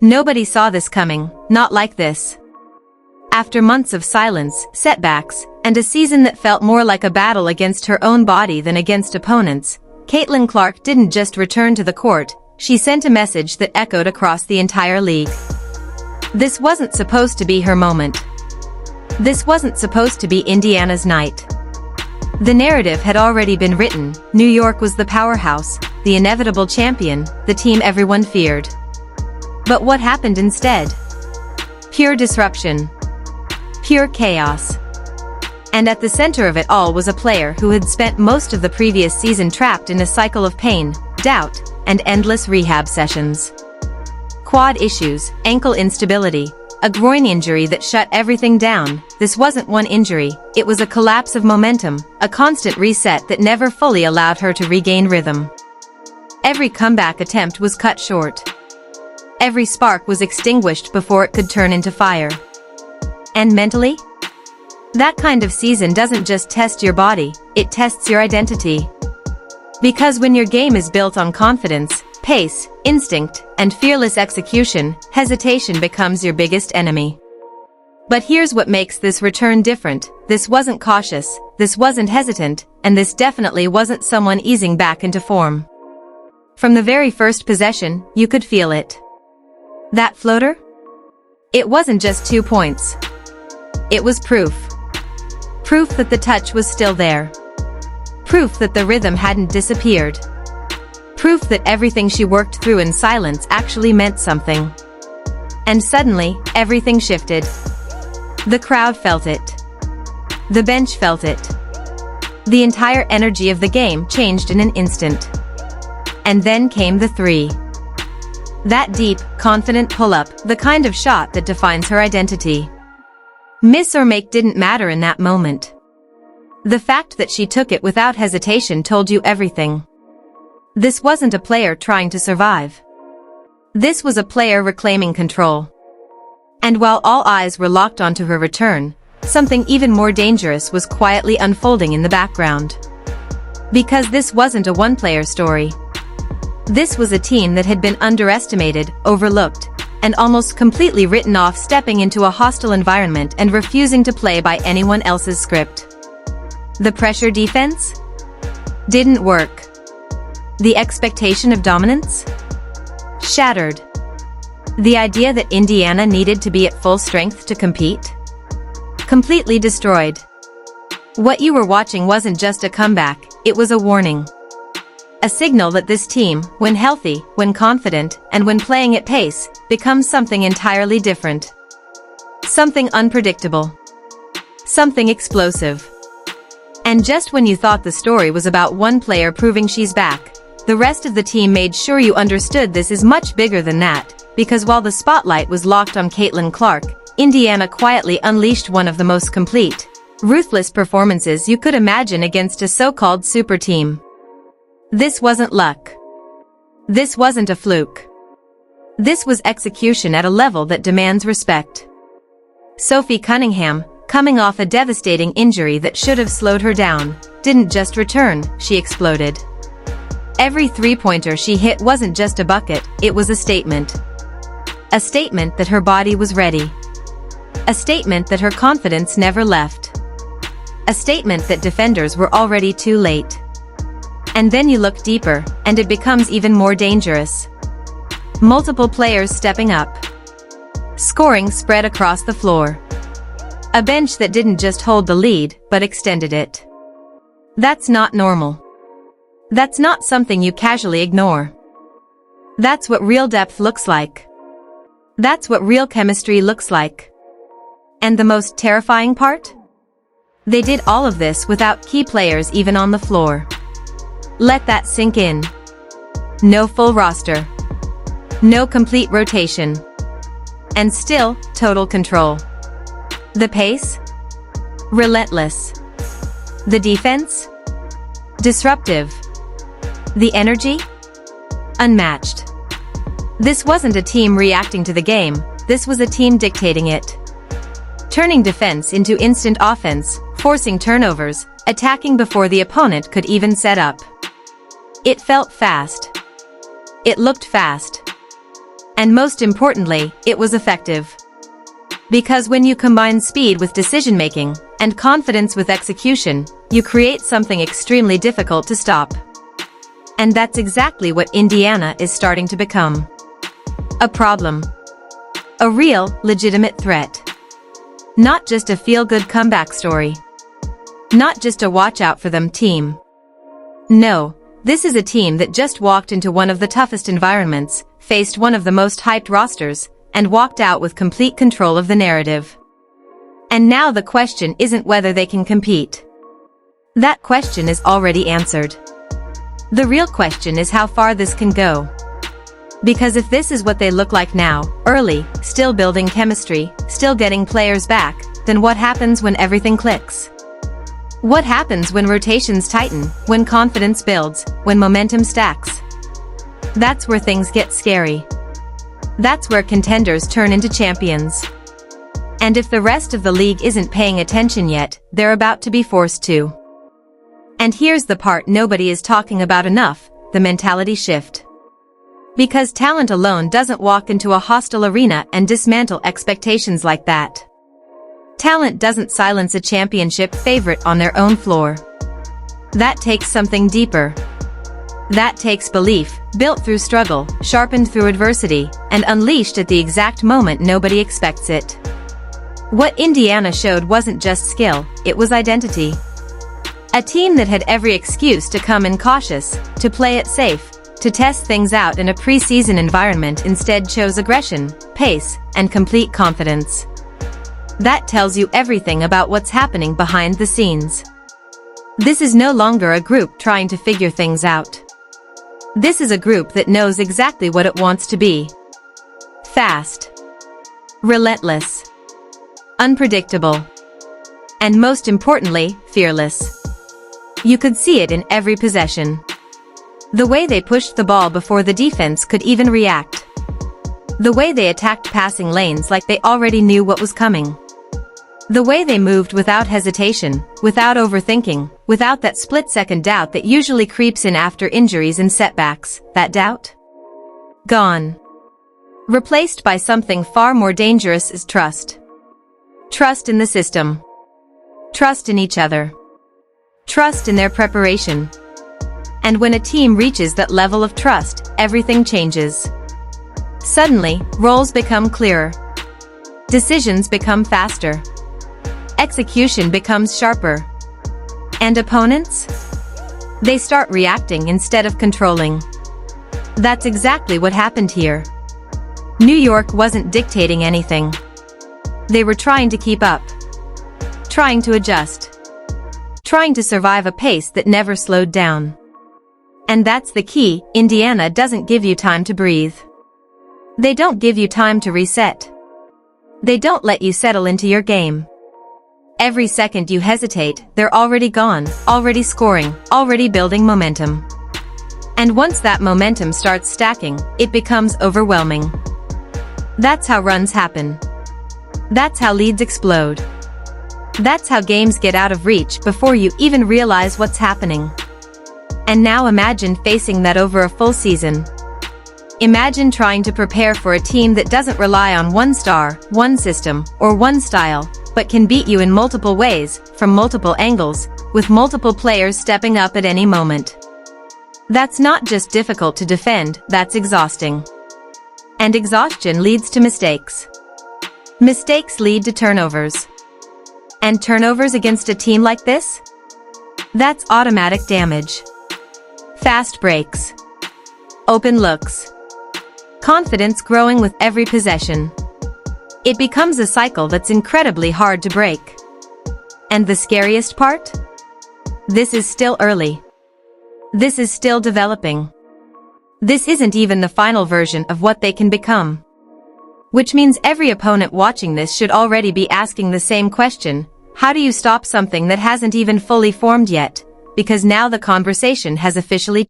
Nobody saw this coming, not like this. After months of silence, setbacks, and a season that felt more like a battle against her own body than against opponents, Caitlin Clark didn't just return to the court, she sent a message that echoed across the entire league. This wasn't supposed to be her moment. This wasn't supposed to be Indiana's night. The narrative had already been written. New York was the powerhouse, the inevitable champion, the team everyone feared. But what happened instead? Pure disruption. Pure chaos. And at the center of it all was a player who had spent most of the previous season trapped in a cycle of pain, doubt, and endless rehab sessions. Quad issues, ankle instability, a groin injury that shut everything down. This wasn't one injury, it was a collapse of momentum, a constant reset that never fully allowed her to regain rhythm. Every comeback attempt was cut short. Every spark was extinguished before it could turn into fire. And mentally? That kind of season doesn't just test your body, it tests your identity. Because when your game is built on confidence, pace, instinct, and fearless execution, hesitation becomes your biggest enemy. But here's what makes this return different. This wasn't cautious, this wasn't hesitant, and this definitely wasn't someone easing back into form. From the very first possession, you could feel it. That floater? It wasn't just 2 points. It was proof. Proof that the touch was still there. Proof that the rhythm hadn't disappeared. Proof that everything she worked through in silence actually meant something. And suddenly, everything shifted. The crowd felt it. The bench felt it. The entire energy of the game changed in an instant. And then came the three. That deep, confident pull-up, the kind of shot that defines her identity. Miss or make didn't matter in that moment. The fact that she took it without hesitation told you everything. This wasn't a player trying to survive. This was a player reclaiming control. And while all eyes were locked onto her return, something even more dangerous was quietly unfolding in the background. Because this wasn't a one-player story. This was a team that had been underestimated, overlooked, and almost completely written off, stepping into a hostile environment and refusing to play by anyone else's script. The pressure defense? Didn't work. The expectation of dominance? Shattered. The idea that Indiana needed to be at full strength to compete? Completely destroyed. What you were watching wasn't just a comeback, it was a warning. A signal that this team, when healthy, when confident, and when playing at pace, becomes something entirely different. Something unpredictable. Something explosive. And just when you thought the story was about one player proving she's back, the rest of the team made sure you understood this is much bigger than that, because while the spotlight was locked on Caitlin Clark, Indiana quietly unleashed one of the most complete, ruthless performances you could imagine against a so-called super team. This wasn't luck. This wasn't a fluke. This was execution at a level that demands respect. Sophie Cunningham, coming off a devastating injury that should have slowed her down, didn't just return, she exploded. Every three-pointer she hit wasn't just a bucket, it was a statement. A statement that her body was ready. A statement that her confidence never left. A statement that defenders were already too late. And then you look deeper, and it becomes even more dangerous. Multiple players stepping up. Scoring spread across the floor. A bench that didn't just hold the lead, but extended it. That's not normal. That's not something you casually ignore. That's what real depth looks like. That's what real chemistry looks like. And the most terrifying part? They did all of this without key players even on the floor. Let that sink in. No full roster. No complete rotation. And still, total control. The pace? Relentless. The defense? Disruptive. The energy? Unmatched. This wasn't a team reacting to the game, this was a team dictating it. Turning defense into instant offense, forcing turnovers, attacking before the opponent could even set up. It felt fast. It looked fast. And most importantly, it was effective. Because when you combine speed with decision-making, and confidence with execution, you create something extremely difficult to stop. And that's exactly what Indiana is starting to become. A problem. A real, legitimate threat. Not just a feel-good comeback story. Not just a watch-out-for-them team. No, this is a team that just walked into one of the toughest environments, faced one of the most hyped rosters, and walked out with complete control of the narrative. And now the question isn't whether they can compete. That question is already answered. The real question is how far this can go. Because if this is what they look like now, early, still building chemistry, still getting players back, then what happens when everything clicks? What happens when rotations tighten, when confidence builds, when momentum stacks? That's where things get scary. That's where contenders turn into champions. And if the rest of the league isn't paying attention yet, they're about to be forced to. And here's the part nobody is talking about enough, the mentality shift. Because talent alone doesn't walk into a hostile arena and dismantle expectations like that. Talent doesn't silence a championship favorite on their own floor. That takes something deeper. That takes belief, built through struggle, sharpened through adversity, and unleashed at the exact moment nobody expects it. What Indiana showed wasn't just skill, it was identity. A team that had every excuse to come in cautious, to play it safe, to test things out in a preseason environment instead chose aggression, pace, and complete confidence. That tells you everything about what's happening behind the scenes. This is no longer a group trying to figure things out. This is a group that knows exactly what it wants to be. Fast. Relentless. Unpredictable. And most importantly, fearless. You could see it in every possession. The way they pushed the ball before the defense could even react. The way they attacked passing lanes like they already knew what was coming. The way they moved without hesitation, without overthinking, without that split-second doubt that usually creeps in after injuries and setbacks, that doubt? Gone. Replaced by something far more dangerous is trust. Trust in the system. Trust in each other. Trust in their preparation. And when a team reaches that level of trust, everything changes. Suddenly, roles become clearer. Decisions become faster. Execution becomes sharper. And opponents? They start reacting instead of controlling. That's exactly what happened here. New York wasn't dictating anything. They were trying to keep up. Trying to adjust. Trying to survive a pace that never slowed down. And that's the key, Indiana doesn't give you time to breathe. They don't give you time to reset. They don't let you settle into your game. Every second you hesitate, they're already gone, already scoring, already building momentum. And once that momentum starts stacking, it becomes overwhelming. That's how runs happen. That's how leads explode. That's how games get out of reach before you even realize what's happening. And now imagine facing that over a full season. Imagine trying to prepare for a team that doesn't rely on one star, one system, or one style, but can beat you in multiple ways, from multiple angles, with multiple players stepping up at any moment. That's not just difficult to defend, that's exhausting. And exhaustion leads to mistakes. Mistakes lead to turnovers. And turnovers against a team like this? That's automatic damage. Fast breaks. Open looks. Confidence growing with every possession. It becomes a cycle that's incredibly hard to break. And the scariest part? This is still early. This is still developing. This isn't even the final version of what they can become. Which means every opponent watching this should already be asking the same question: how do you stop something that hasn't even fully formed yet? Because now the conversation has officially